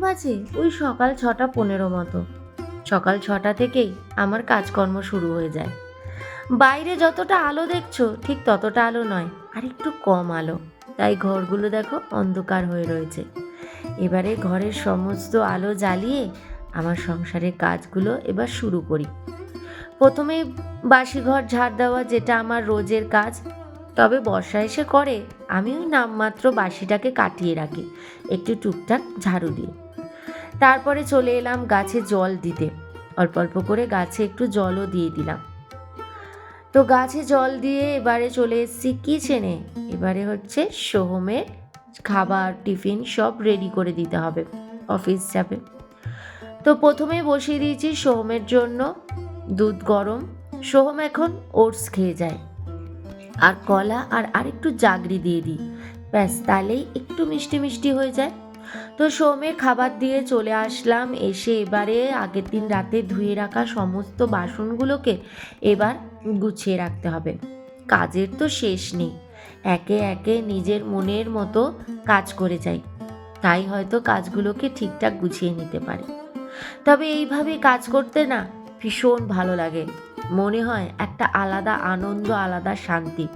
বাজে ওই সকাল 6:15 মতো। সকাল 6টা থেকেই আমার কাজকর্ম শুরু হয়ে যায়। বাইরে যতটা আলো দেখছো ঠিক ততটা আলো নয়, আর একটু কম আলো, তাই ঘরগুলো দেখো অন্ধকার হয়ে রয়েছে। এবারে ঘরের সমস্ত আলো জ্বালিয়ে আমার সংসারের কাজগুলো এবার শুরু করি। প্রথমে বাসি ঘর ঝাড় দেওয়া, যেটা আমার রোজের কাজ। তবে বর্ষা এসে করে আমি ওই নামমাত্র বাসিটাকে কাটিয়ে রাখি একটু টুকটাক ঝাড়ু দিয়ে। তারপরে চলে এলাম গাছে জল দিতে। অল্প অল্প করে গাছে একটু জলও দিয়ে দিলাম। তো গাছে জল দিয়ে এবারে চলে এসেছি কিচেনে। এবারে হচ্ছে সোহমের খাবার টিফিন সব রেডি করে দিতে হবে, অফিস যাবে। তো প্রথমে বসিয়ে দিয়েছি সোহমের জন্য দুধ গরম। সোহম এখন ওটস খেয়ে যায়, আর কলা আর আরেকটু জাগরি দিয়ে দিই, ব্যাস তাহলেই একটু মিষ্টি মিষ্টি হয়ে যায়। তো সোহমের খাবার দিয়ে চলে আসলাম। এসে এবারে আগের দিন রাতে ধুয়ে রাখা সমস্ত বাসনগুলোকে এবার গুছিয়ে রাখতে হবে। কাজের তো শেষ নেই, একে একে নিজের মনের মতো কাজ করে যাই, তাই হয়তো কাজগুলোকে ঠিকঠাক গুছিয়ে নিতে পারি। তবে এইভাবে কাজ করতে না ভীষণ ভালো লাগে, মনে হয় একটা আলাদা আনন্দ, আলাদা শান্তি।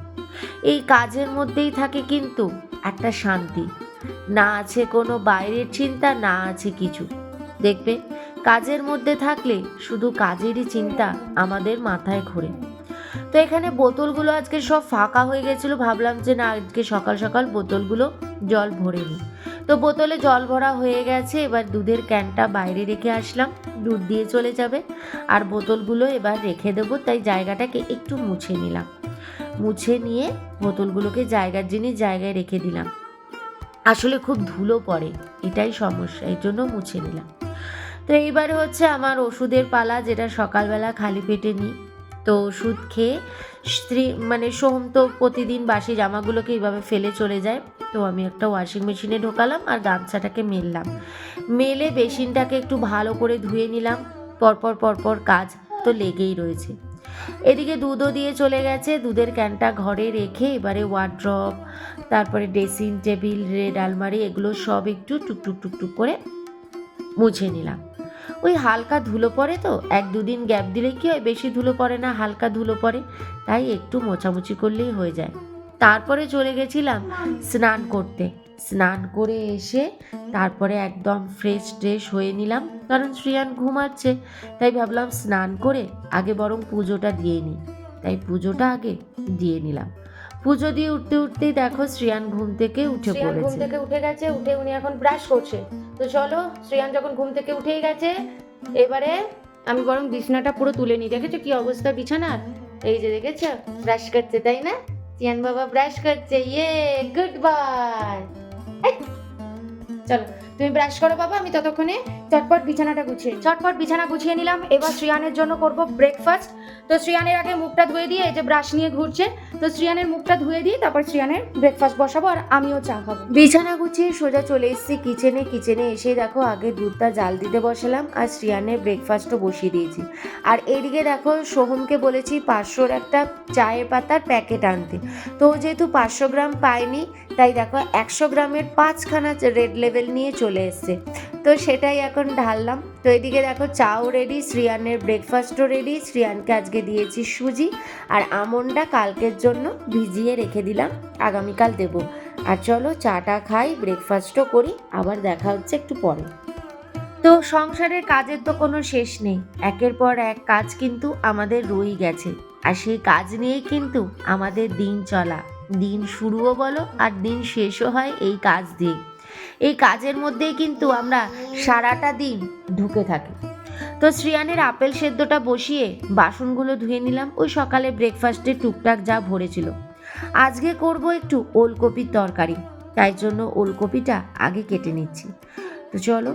এই কাজের মধ্যেই থাকে কিন্তু একটা শান্তি, না আছে কোনো বাইরের চিন্তা, না আছে কিছু। দেখবে কাজের মধ্যে থাকলে শুধু কাজেরই চিন্তা আমাদের মাথায় ঘোরে। তো এখানে বোতলগুলো আজকে সব ফাঁকা হয়ে গেছিলো, ভাবলাম যে না আজকে সকাল সকাল বোতলগুলো জল ভরে নিই। তো বোতলে জল ভরা হয়ে গেছে, এবার দুধের ক্যানটা বাইরে রেখে আসলাম, দুধ দিয়ে চলে যাবে। আর বোতলগুলো এবার রেখে দেবো, তাই জায়গাটাকে একটু মুছে নিলাম। মুছে নিয়ে বোতলগুলোকে জায়গার জিনিস জায়গায় রেখে দিলাম। আসলে খুব ধুলো পড়ে, এটাই সমস্যা, এই জন্য মুছে নিলাম। তো এইবারে হচ্ছে আমার ওষুধের পালা, যেটা সকালবেলা খালি পেটে নিই। তো ওষুধ খেয়ে সোহম তো প্রতিদিন বাসি জামাগুলোকে এইভাবে ফেলে চলে যায়। তো আমি একটা ওয়াশিং মেশিনে ঢোকালাম আর গামছাটাকে মেললাম। মেলে বেসিনটাকে একটু ভালো করে ধুয়ে নিলাম। পরপর পরপর কাজ তো লেগেই রয়েছে। এদিকে দুধও দিয়ে চলে গেছে, দুধের ক্যানটা ঘরে রেখে এবারে ওয়ার্ড্রপ, তারপরে ড্রেসিং টেবিল, রেড আলমারি, এগুলো সব একটু টুকটুক টুকটুক করে মুছে নিলাম। ওই হালকা ধুলো পড়ে, তো 1-2 দিন গ্যাপ দিলে কি হয়, বেশি ধুলো পড়ে না, হালকা ধুলো পড়ে, তাই একটু মোছামুছি করলেই হয়ে যায়। তারপরে চলে গেছিলাম স্নান করতে। স্নান করে এসে তারপরে একদম ফ্রেশ ট্রেশ হয়ে নিলাম, কারণ শ্রিয়ান ঘুমাচ্ছে, তাই ভাবলাম স্নান করে আগে বরং পুজোটা দিয়ে নিই, তাই পুজোটা আগে দিয়ে নিলাম। পুজো দিয়ে উঠতে উঠতেই দেখো শ্রিয়ান ঘুম থেকে উঠে গেছে, উঠে উনি এখন ব্রাশ করছে। তো চলো, শ্রিয়ান যখন ঘুম থেকে উঠেই গেছে, এবারে আমি বরং বিছানাটা পুরো তুলে নিই। দেখেছো কি অবস্থা বিছানার? এই যে দেখেছো, ব্রাশ করছে তাই না? শ্রিয়ান বাবা ব্রাশ করছে, ইয়ে গুড বাই। চলো তুমি ব্রাশ করো বাবা, আমি ততক্ষণে চটপট বিছানা গুছিয়ে নিলাম। এবার শ্রিয়ানের জন্য করব ব্রেকফাস্ট। তো শ্রিয়ানের আগে মুখটা ধুয়ে দিয়ে, এই যে ব্রাশ নিয়ে ঘুরছে, তো শ্রিয়ানের মুখটা ধুয়ে দিয়ে তারপর শ্রিয়ানের ব্রেকফাস্ট বসাবো, আর আমিও চা খাবো। বিছানা গুছিয়ে সোজা চলে এসেছি কিচেনে এসে দেখো আগে দুধটা জাল দিতে বসালাম, আর শ্রিয়ানের ব্রেকফাস্টও বসিয়ে দিয়েছি। আর এদিকে দেখো সোহমকে বলেছি 500-র একটা চায়ের পাতার প্যাকেট আনতে। তো যেহেতু 500 গ্রাম পায়নি, তাই দেখো 100 গ্রামের 5খানা রেড লেবেল নিয়ে চলে এসছে। তো সেটাই এখন ঢাললাম। তো এদিকে দেখো চাও রেডি, শ্রিয়ানের ব্রেকফাস্টও রেডি। শ্রিয়ানকে আজকে দিয়েছি সুজি, আর আমন্ডটা কালকের জন্য ভিজিয়ে রেখে দিলাম, আগামীকাল দেবো। আর চলো চাটা খাই, ব্রেকফাস্টও করি, আবার দেখা হচ্ছে একটু পরে। তো সংসারের কাজের তো কোনো শেষ নেই, একের পর এক কাজ কিন্তু আমাদের রয়েই গেছে, আর সেই কাজ নিয়েই কিন্তু আমাদের দিন চলা, দিন শুরুও বলো আর দিন শেষও হয় এই কাজ দিয়ে। এই কাজের মধ্যেই কিন্তু আমরা সারাটা দিন ঢুকে থাকি। তো শ্রিয়ানের আপেল সেদ্ধটা বসিয়ে বাসনগুলো ধুয়ে নিলাম, ওই সকালে ব্রেকফাস্টে টুকটাক যা ভরেছিল। আজকে করব একটু ওলকপির তরকারি, তাই জন্য ওলকপিটা আগে কেটে নিচ্ছি। তো চলো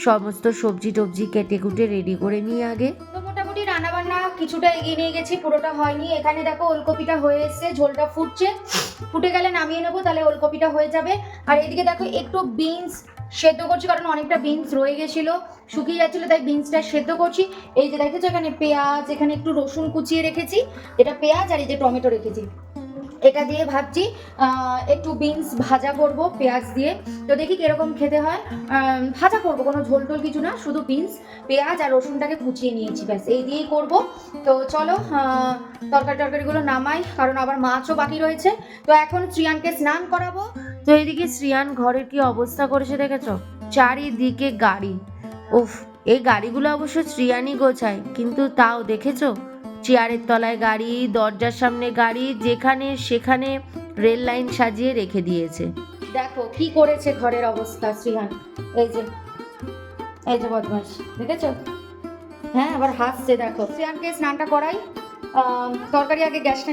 সমস্ত সবজি টবজি কেটে কুটে রেডি করে নিই আগে। তো মোটামুটি রান্নাবান্না কিছুটা এগিয়ে নিয়ে গেছি, পুরোটা হয়নি। এখানে দেখো ওলকপিটা হয়ে এসছে, ঝোলটা ফুটে গেলে নামিয়ে নেবো, তাহলে ওলকপিটা হয়ে যাবে। আর এদিকে দেখো একটু বিনস সেদ্ধ করছি, কারণ অনেকটা বিনস রয়ে গেছিলো, শুকিয়ে যাচ্ছিলো, তাই বিনসটা সেদ্ধ করছি। এই যে দেখেছো এখানে পেঁয়াজ, এখানে একটু রসুন কুচিয়ে রেখেছি, এটা পেঁয়াজ, আর এই যে টমেটো রেখেছি, এটা দিয়ে ভাবছি একটু বিনস ভাজা করব পেঁয়াজ দিয়ে। তো দেখি কিরকম খেতে হয়। ভাজা করব, কোনো ঝোল টোল কিছু না, শুধু বিনস পেঁয়াজ আর রসুনটাকে কুচিয়ে নিয়েছি, ব্যাস এই দিয়েই করব। তো চলো তরকারিগুলো নামাই, কারণ আবার মাছও বাকি রয়েছে। তো এখন শ্রিয়ানকে স্নান করাবো। তো এদিকে শ্রিয়ান ঘরের কি অবস্থা করেছে দেখেছো, চারিদিকে গাড়ি। উফ, এই গাড়িগুলো অবশ্য শ্রিয়ানই গোছায়, কিন্তু তাও দেখেছো, চেয়ারের তলায় গাড়ি, দরজার সামনে গাড়ি, যেখানে সেখানে রেল লাইন সাজিয়ে রেখে দিয়েছে। দেখো কি করেছে ঘরের অবস্থা শ্রিয়ান, এই যে এই যে বদমাস, দেখেছো? হ্যাঁ, আবার হাসছে দেখো। শ্রিয়ানকে স্নানটা করাই। তরকারি আগে গ্যাসটা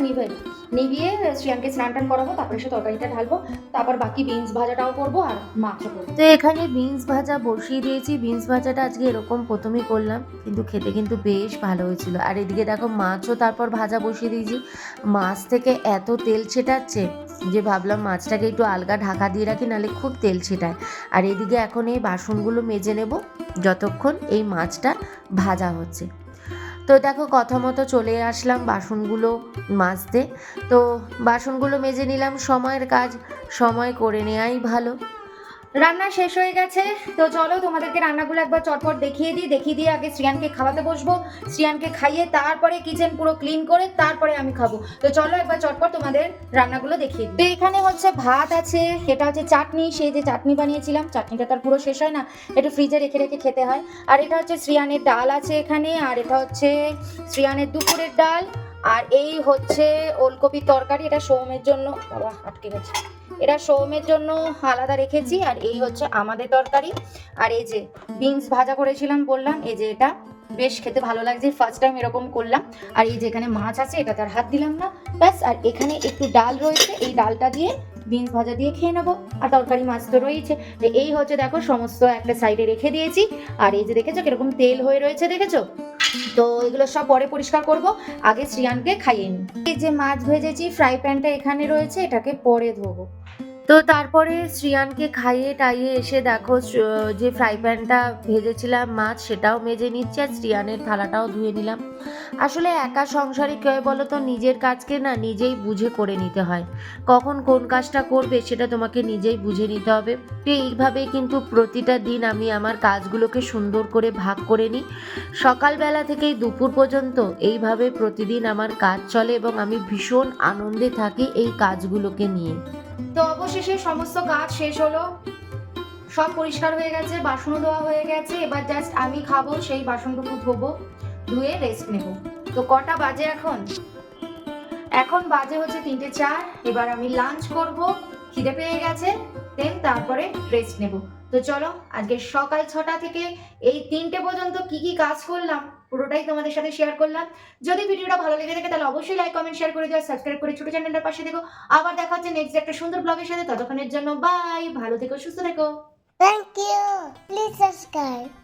নিভিয়ে শ্রিয়ানকে স্নান টান করাবো, তারপরে সে তরকারিটা ঢালবো, তারপর বাকি বিনস ভাজাটাও করবো আর মাছও করবো। তো এখানে বিনস ভাজা বসিয়ে দিয়েছি। বিনস ভাজাটা আজকে এরকম প্রথমেই করলাম, কিন্তু খেতে কিন্তু বেশ ভালো হয়েছিল। আর এদিকে দেখো মাছও তারপর ভাজা বসিয়ে দিয়েছি। মাছ থেকে এত তেল ছেটাচ্ছে যে ভাবলাম মাছটাকে একটু আলগা ঢাকা দিয়ে রাখি, নাহলে খুব তেল ছেটায়। আর এদিকে এখন এই বাসনগুলো মেজে নেব যতক্ষণ এই মাছটা ভাজা হচ্ছে। তো দেখো কথা মতো চলে আসলাম বাসনগুলো মাজতে। তো বাসনগুলো মেজে নিলাম, সময়ের কাজ সময় করে নেওয়াই ভালো। রান্না শেষ হয়ে গেছে। তো চলো তোমাদেরকে রান্নাগুলো একবার চটপট দেখিয়ে দিয়ে আগে শ্রিয়ানকে খাওয়াতে বসবো। শ্রিয়ানকে খাইয়ে তারপরে কিচেন পুরো ক্লিন করে তারপরে আমি খাবো। তো চলো একবার চটপট তোমাদের রান্নাগুলো দেখিয়ে দিই। তো এখানে হচ্ছে ভাত আছে, এটা হচ্ছে চাটনি, সেই যে চাটনি বানিয়েছিলাম, চাটনিটা তার পুরো শেষ হয় না, একটু ফ্রিজে রেখে রেখে খেতে হয়। আর এটা হচ্ছে শ্রিয়ানের ডাল আছে এখানে, আর এটা হচ্ছে শ্রিয়ানের দুপুরের ডাল। আর এই হচ্ছে ওলকপির তরকারি, এটা সৌমের জন্য, বাবা আটকে গেছে, এটা সৌমের জন্য আলাদা রেখেছি। আর এই হচ্ছে আমাদের তরকারি। আর এই যে বিনস ভাজা করেছিলাম বললাম, এই যে এটা বেশ খেতে ভালো লাগছে, ফার্স্ট টাইম এরকম করলাম। আর এই যে এখানে মাছ আছে, এটা তার হাত দিলাম না, ব্যাস। আর এখানে একটু ডাল রয়েছে, এই ডালটা দিয়ে বিনস ভাজা দিয়ে খেয়ে নেবো। আর তরকারি মাছ তো রয়েছে। এই হচ্ছে দেখো সমস্ত একটা সাইডে রেখে দিয়েছি। আর এই যে দেখেছো কিরকম তেল হয়ে রয়েছে, দেখেছো? তো এগুলো সব পরে পরিষ্কার করব, আগে শ্রিয়ানকে খাইয়ে নিই। এই যে মাছ ভেজেছি, ফ্রাই প্যানটা এখানে রয়েছে, এটাকে পরে ধোবো। তো তারপরে শ্রিয়ানকে খাইয়ে টাইয়ে এসে দেখো যে ফ্রাই প্যানটা ভেজেছিলাম মাছ, সেটাও মেজে নিচ্ছি, আর শ্রিয়ানের থালাটাও ধুয়ে নিলাম। আসলে একা সংসারে কে বলো তো, নিজের কাজকে না নিজেই বুঝে করে নিতে হয়। কখন কোন কাজটা করবে সেটা তোমাকে নিজেই বুঝে নিতে হবে। তো এইভাবেই কিন্তু প্রতিটা দিন আমি আমার কাজগুলোকে সুন্দর করে ভাগ করে নিই। সকালবেলা থেকেই দুপুর পর্যন্ত এইভাবে প্রতিদিন আমার কাজ চলে, এবং আমি ভীষণ আনন্দে থাকি এই কাজগুলোকে নিয়ে। তো অবশেষে সমস্ত কাজ শেষ হলো, সব পরিষ্কার হয়ে গেছে, বাসনও ধোয়া হয়ে গেছে। এবার জাস্ট আমি খাবো, সেই বাসনটুকু ধোবো, ধুয়ে রেস্ট নেব। তো কটা বাজে এখন? এখন বাজে হচ্ছে 3:04। এবার আমি লাঞ্চ করব, খিদে পেয়ে গেছে, দেন তারপরে রেস্ট নেব। তো চলো আজকে সকাল 6টা থেকে এই 3টে পর্যন্ত কি কি কাজ করলাম পুরোটাই তোমাদের সাথে শেয়ার করলাম। যদি ভিডিওটা ভালো লেগে থাকে তাহলে অবশ্যই লাইক কমেন্ট শেয়ার করে দিও, সাবস্ক্রাইব করে ছোট চ্যানেলটার পাশে দেখো। আবার দেখা হচ্ছে নেক্সট একটা সুন্দর ব্লগের সাথে, ততক্ষণের জন্য বাই, ভালো থেকো, সুস্থ থেকো। Thank you. Please subscribe.